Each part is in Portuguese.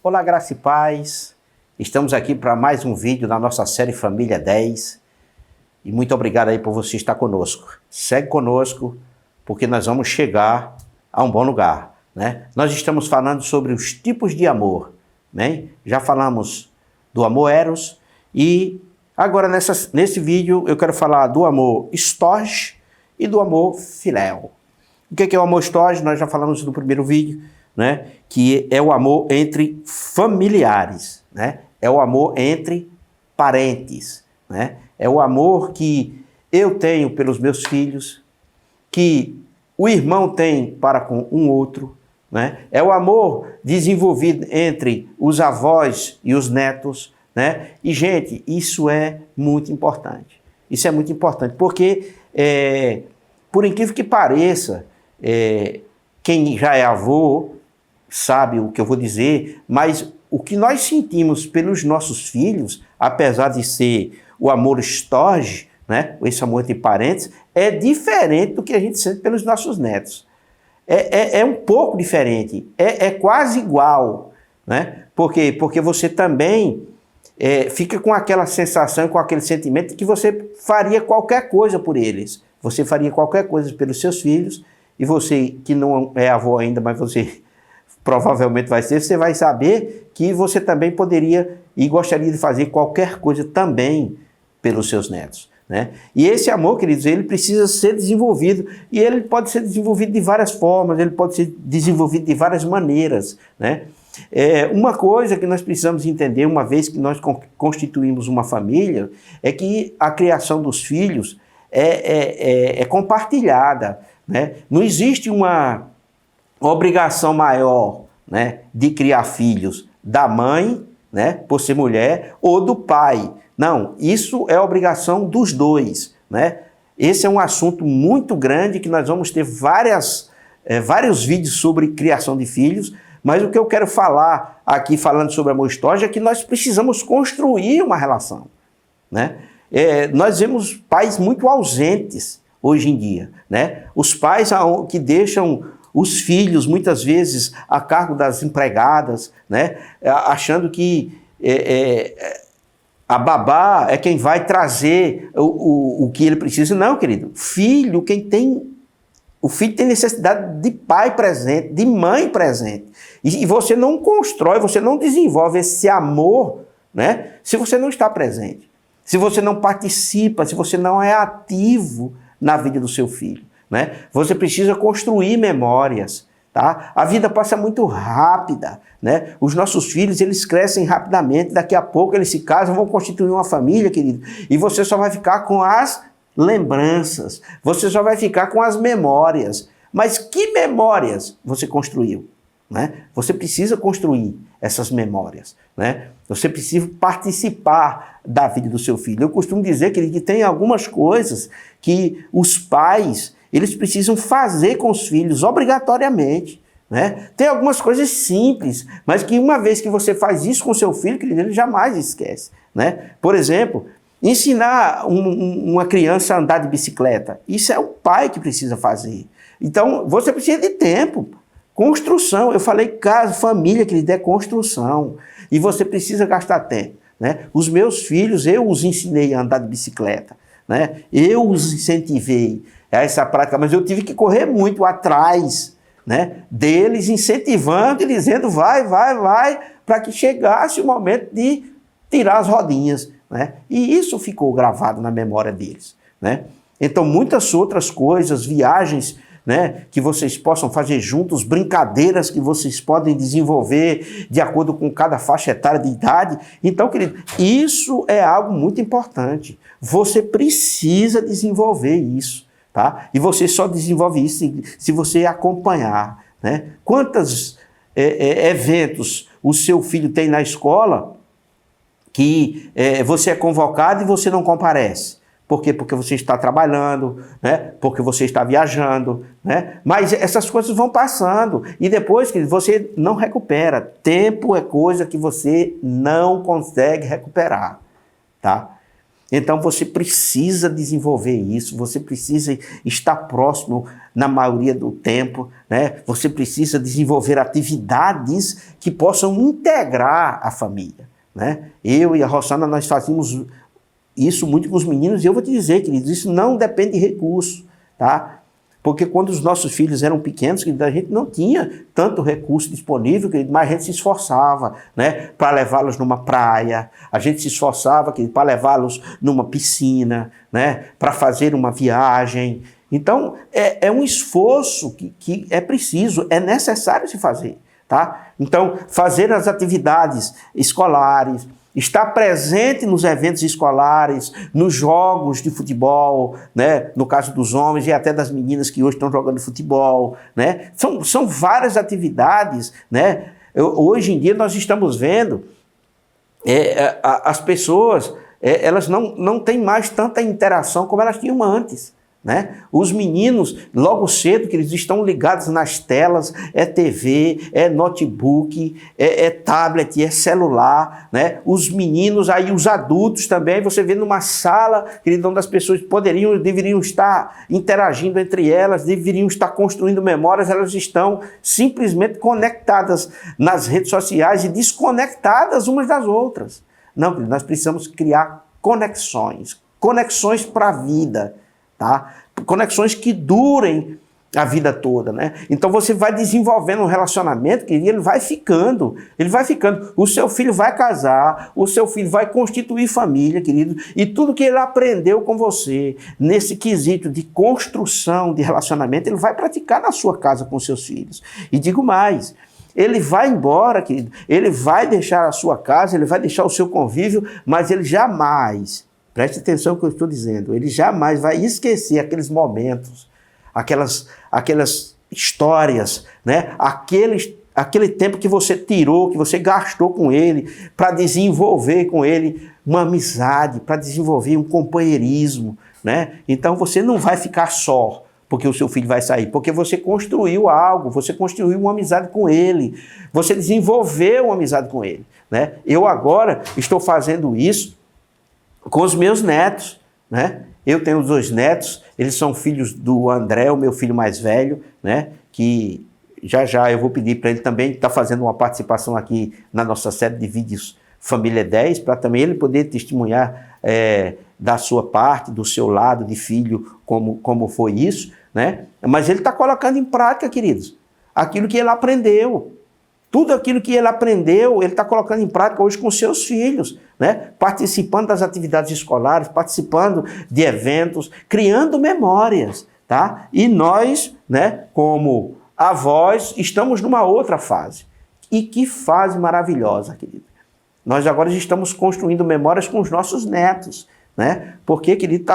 Olá, graça e paz. Estamos aqui para mais um vídeo da nossa série Família 10. E muito obrigado aí por você estar conosco. Segue conosco, porque nós vamos chegar a um bom lugar, né? Nós estamos falando sobre os tipos de amor, né? Já falamos do amor eros e agora nesse vídeo eu quero falar do amor storge e do amor filéu. O que é o amor storge? Nós já falamos no primeiro vídeo, né? Que é o amor entre familiares, né? É o amor entre parentes, né? É o amor que eu tenho pelos meus filhos, que o irmão tem para com um outro, né? É o amor desenvolvido entre os avós e os netos, né? E, gente, isso é muito importante. Isso é muito importante, porque, por incrível que pareça, quem já é avô sabe o que eu vou dizer, mas o que nós sentimos pelos nossos filhos, apesar de ser o amor storge, né, esse amor entre parentes, é diferente do que a gente sente pelos nossos netos. É um pouco diferente, é quase igual, né? Por quê? Porque você também fica com aquela sensação, com aquele sentimento de que você faria qualquer coisa por eles. Você faria qualquer coisa pelos seus filhos, e você que não é avô ainda, mas você provavelmente vai ser, você vai saber que você também poderia e gostaria de fazer qualquer coisa também pelos seus netos, né? E esse amor, queridos, ele precisa ser desenvolvido, e ele pode ser desenvolvido de várias formas, ele pode ser desenvolvido de várias maneiras, né? Uma coisa que nós precisamos entender, uma vez que nós constituímos uma família, é que a criação dos filhos é compartilhada, né? Não existe uma obrigação maior, né, de criar filhos da mãe, né, por ser mulher, ou do pai. Não, isso é obrigação dos dois, né? Esse é um assunto muito grande que nós vamos ter vários vídeos sobre criação de filhos, mas o que eu quero falar aqui, falando sobre amor storge, é que nós precisamos construir uma relação, né? Nós vemos pais muito ausentes hoje em dia, né? Os pais que deixam os filhos, muitas vezes, a cargo das empregadas, né? Achando que a babá é quem vai trazer o que ele precisa. Não, querido. O filho tem necessidade de pai presente, de mãe presente. E você não constrói, você não desenvolve esse amor, né, se você não está presente. Se você não participa, se você não é ativo na vida do seu filho, né? Você precisa construir memórias, tá? A vida passa muito rápida, né? Os nossos filhos, eles crescem rapidamente, daqui a pouco eles se casam, vão constituir uma família, querido, e você só vai ficar com as lembranças, você só vai ficar com as memórias. Mas que memórias você construiu, né? Você precisa construir essas memórias, né? Você precisa participar da vida do seu filho. Eu costumo dizer, querido, que tem algumas coisas que os pais, eles precisam fazer com os filhos obrigatoriamente, né? Tem algumas coisas simples, mas que uma vez que você faz isso com seu filho, querido, ele jamais esquece, né? Por exemplo, ensinar uma criança a andar de bicicleta. Isso é o pai que precisa fazer. Então, você precisa de tempo. Construção. Eu falei casa, família, querido, é construção. E você precisa gastar tempo, né? Os meus filhos, eu os ensinei a andar de bicicleta, né? Eu os incentivei a essa prática, mas eu tive que correr muito atrás, né, deles, incentivando e dizendo vai, para que chegasse o momento de tirar as rodinhas, né? E isso ficou gravado na memória deles, né? Então, muitas outras coisas, viagens, né, que vocês possam fazer juntos, brincadeiras que vocês podem desenvolver de acordo com cada faixa etária de idade. Então, querido, isso é algo muito importante. Você precisa desenvolver isso, tá? E você só desenvolve isso se você acompanhar, né? Quantos eventos o seu filho tem na escola que você é convocado e você não comparece? Por quê? Porque você está trabalhando, né? Porque você está viajando, né? Mas essas coisas vão passando e depois que você não recupera. Tempo é coisa que você não consegue recuperar, tá? Então você precisa desenvolver isso, você precisa estar próximo na maioria do tempo, né? Você precisa desenvolver atividades que possam integrar a família, né? Eu e a Rosana, nós fazíamos isso muito com os meninos, e eu vou te dizer, queridos, isso não depende de recurso, tá? Porque quando os nossos filhos eram pequenos, querido, a gente não tinha tanto recurso disponível, querido, mas a gente se esforçava, né, para levá-los numa praia, a gente se esforçava, querido, para levá-los numa piscina, né, para fazer uma viagem. Então, é um esforço que é preciso, é necessário se fazer, tá? Então, fazer as atividades escolares, estar presente nos eventos escolares, nos jogos de futebol, né? No caso dos homens e até das meninas que hoje estão jogando futebol, né? São várias atividades, né? Hoje em dia nós estamos vendo as pessoas, elas não têm mais tanta interação como elas tinham antes, né? Os meninos, logo cedo, que eles estão ligados nas telas, é TV, é notebook, é tablet, é celular, né? Os meninos, aí os adultos também, você vê numa sala, querido, onde as pessoas deveriam estar interagindo entre elas, deveriam estar construindo memórias, elas estão simplesmente conectadas nas redes sociais e desconectadas umas das outras. Não, querido, nós precisamos criar conexões para a vida, tá? Conexões que durem a vida toda, né? Então você vai desenvolvendo um relacionamento que ele vai ficando. O seu filho vai casar, o seu filho vai constituir família, querido, e tudo que ele aprendeu com você nesse quesito de construção de relacionamento, ele vai praticar na sua casa com seus filhos. E digo mais, ele vai embora, querido, ele vai deixar a sua casa, ele vai deixar o seu convívio, mas ele jamais, preste atenção no que eu estou dizendo, ele jamais vai esquecer aqueles momentos, aquelas histórias, né? Aquele tempo que você tirou, que você gastou com ele, para desenvolver com ele uma amizade, para desenvolver um companheirismo, né? Então você não vai ficar só, porque o seu filho vai sair, porque você construiu algo, você construiu uma amizade com ele, você desenvolveu uma amizade com ele, né? Eu agora estou fazendo isso com os meus netos, né? Eu tenho 2 netos, eles são filhos do André, o meu filho mais velho, né? Que já eu vou pedir para ele também estar fazendo uma participação aqui na nossa série de vídeos Família 10, para também ele poder testemunhar da sua parte, do seu lado de filho, como foi isso, né? Mas ele está colocando em prática, queridos, aquilo que ele aprendeu. Tudo aquilo que ele aprendeu, ele está colocando em prática hoje com seus filhos, né? Participando das atividades escolares, participando de eventos, criando memórias, tá? E nós, né, como avós, estamos numa outra fase. E que fase maravilhosa, querido. Nós agora estamos construindo memórias com os nossos netos, né? Porque, querido,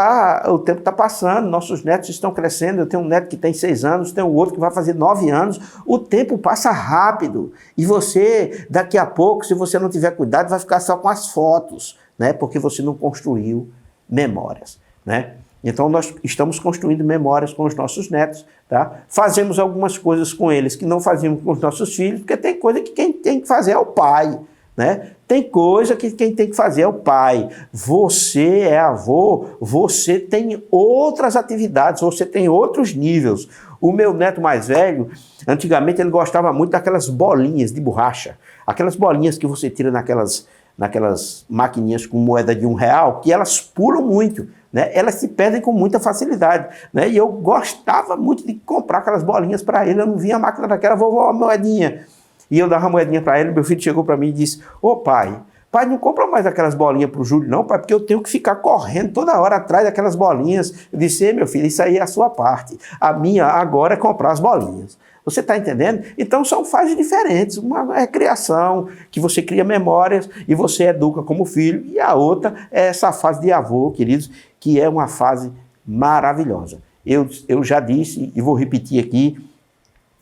o tempo está passando, nossos netos estão crescendo, eu tenho um neto que tem 6 anos, tenho outro que vai fazer 9 anos, o tempo passa rápido, e você, daqui a pouco, se você não tiver cuidado, vai ficar só com as fotos, né? Porque você não construiu memórias, né? Então nós estamos construindo memórias com os nossos netos, tá? Fazemos algumas coisas com eles que não fazíamos com os nossos filhos, porque tem coisa que quem tem que fazer é o pai, né? Tem coisa que quem tem que fazer é o pai. Você é avô, você tem outras atividades, você tem outros níveis. O meu neto mais velho, antigamente ele gostava muito daquelas bolinhas de borracha, aquelas bolinhas que você tira naquelas maquininhas com moeda de R$1, que elas pulam muito, né? Elas se perdem com muita facilidade, né? E eu gostava muito de comprar aquelas bolinhas para ele, eu não via a máquina daquela, vovó, a moedinha. E eu dava uma moedinha para ele, meu filho chegou para mim e disse, ô pai, não compra mais aquelas bolinhas para o Júlio não, pai, porque eu tenho que ficar correndo toda hora atrás daquelas bolinhas. Eu disse, meu filho, isso aí é a sua parte. A minha agora é comprar as bolinhas. Você está entendendo? Então são fases diferentes. Uma é criação, que você cria memórias e você educa como filho. E a outra é essa fase de avô, queridos, que é uma fase maravilhosa. Eu já disse e vou repetir aqui,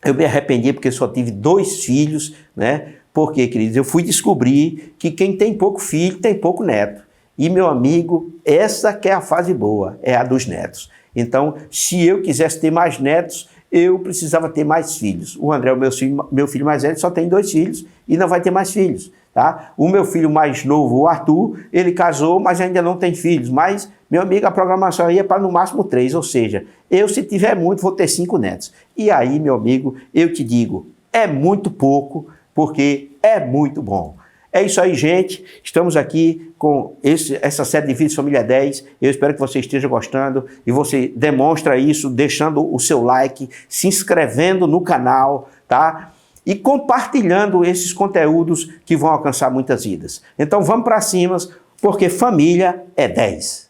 eu me arrependi porque só tive 2 filhos, né? Porque, queridos, eu fui descobrir que quem tem pouco filho tem pouco neto. E, meu amigo, essa que é a fase boa, é a dos netos. Então, se eu quisesse ter mais netos, eu precisava ter mais filhos. O André, o meu filho mais velho, só tem 2 filhos e não vai ter mais filhos. Tá? O meu filho mais novo, o Arthur, ele casou, mas ainda não tem filhos. Mas, meu amigo, a programação aí é para no máximo 3, ou seja, eu, se tiver muito, vou ter 5 netos. E aí, meu amigo, eu te digo, é muito pouco, porque é muito bom. É isso aí, gente. Estamos aqui com essa série de vídeos Família 10. Eu espero que você esteja gostando e você demonstra isso deixando o seu like, se inscrevendo no canal, tá? E compartilhando esses conteúdos que vão alcançar muitas vidas. Então vamos para cima, porque família é 10.